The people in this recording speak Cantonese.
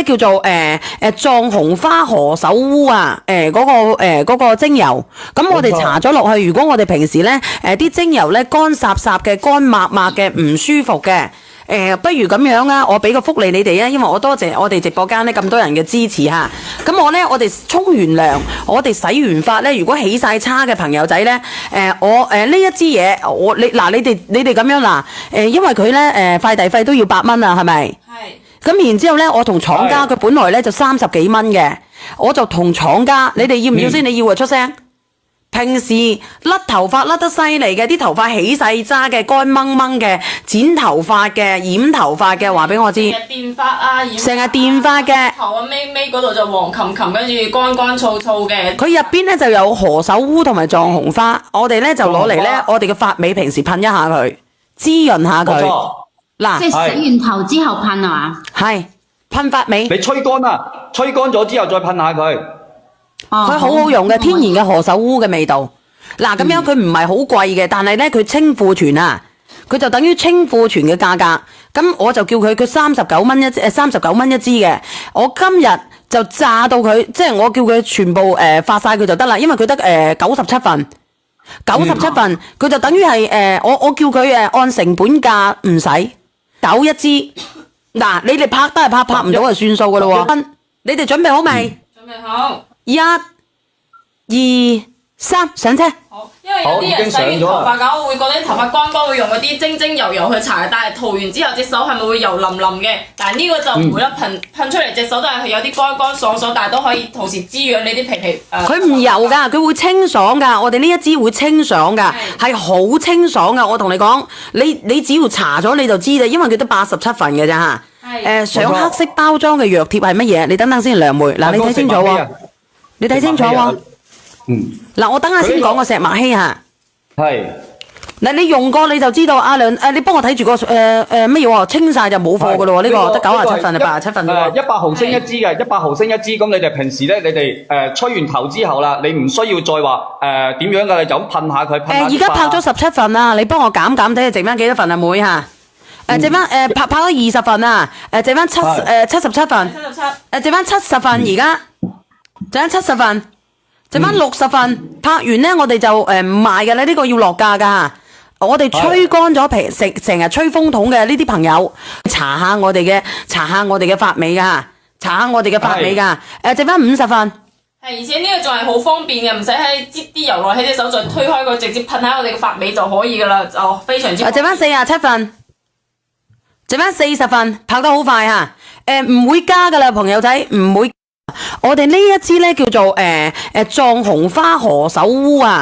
叫做藏紅花何首烏啊，嗰個精油，咁我哋搽咗落去，如果我哋平時咧啲精油咧乾濕濕嘅、乾抹抹嘅、唔舒服嘅。不如咁樣啊！我俾個福利你哋啊，因為我多謝我哋直播間咧咁多人嘅支持嚇。咁我哋沖完涼，我哋洗完髮咧，如果起晒叉嘅朋友仔咧，呢一支嘢，你哋咁樣嗱，因為佢咧快遞費都要8蚊啊，係咪？係。咁然之後咧，我同廠家佢本來咧就30幾蚊嘅，我就同廠家，你哋要唔要先？你要就出聲。平時甩頭髮甩得犀利嘅，啲頭髮起細渣嘅、乾掹掹嘅、剪頭髮嘅、染頭髮嘅，話俾我知。成日電髮啊，成日電髮嘅。頭啊尾嗰度就黃琴琴，跟住乾乾燥燥嘅。佢入邊咧就有何首烏同埋藏紅花，我哋咧就攞嚟咧，我哋嘅髮尾平時噴一下佢，滋潤下佢。嗱，即係洗完頭之後噴係嘛？係噴髮尾。你吹乾啦，吹乾咗之後再噴下佢。佢好好用嘅，天然嘅何首烏嘅味道。嗱，咁樣佢唔係好貴嘅，但係咧佢清庫存啊，佢就等於清庫存嘅價格。咁我就叫佢39蚊一支嘅。我今日就炸到佢，即係我叫佢全部發晒佢就得啦，因為佢得97份，97份佢就等於係我叫佢按成本價唔使9一支。嗱，你哋拍都係拍唔到就算數噶咯喎。你哋準備好未？準備好。1、2、3，上車。好，因為有啲人洗完頭髮嘅，我會覺得啲頭髮乾乾會用嗰啲精油去搽，但係塗完之後隻手係咪會油淋淋嘅？但係呢個就唔會啦，噴出嚟隻手都係有啲乾乾爽爽，但係都可以同時滋養你啲皮。佢唔油㗎，佢會清爽㗎。我哋呢一支會清爽㗎，係好清爽㗎。我同你講，你只要搽咗你就知啦，因為佢得87份嘅咋嚇。上黑色包裝嘅藥貼係乜嘢？你等等先，梁梅。嗱，你睇清楚喎。你睇清楚喎。嗱，我等下先講個石墨烯嚇。係。嗱，你用過你就知道。阿梁，你幫我睇住個乜嘢喎？清晒就冇貨㗎咯喎，呢個得97份啊，87份喎。100毫升一支嘅，100毫升一支。咁你哋平時咧，你哋吹完頭之後啦，你唔需要再話點樣㗎，你就咁噴下佢。而家拍咗17份啦，你幫我減睇下剩翻幾多份啊，妹嚇？剩翻拍咗20份啊，剩翻77份。剩翻70份而家。剩翻70份，剩翻60份，拍完咧我哋就唔賣嘅啦，呢個要落價噶。我哋吹乾咗皮，成日吹風筒嘅呢啲朋友，搽下我哋嘅髮尾噶，搽下我哋嘅髮尾噶。剩翻50份。係，而且呢個仲係好方便嘅，唔使喺擠啲油落喺隻手再推開佢，直接噴喺我哋嘅髮尾就可以噶啦，就非常之。剩翻47份，剩翻40份，拍得好快嚇。唔會加噶啦，朋友仔，唔會。我哋呢一支咧叫做藏紅花何首烏啊。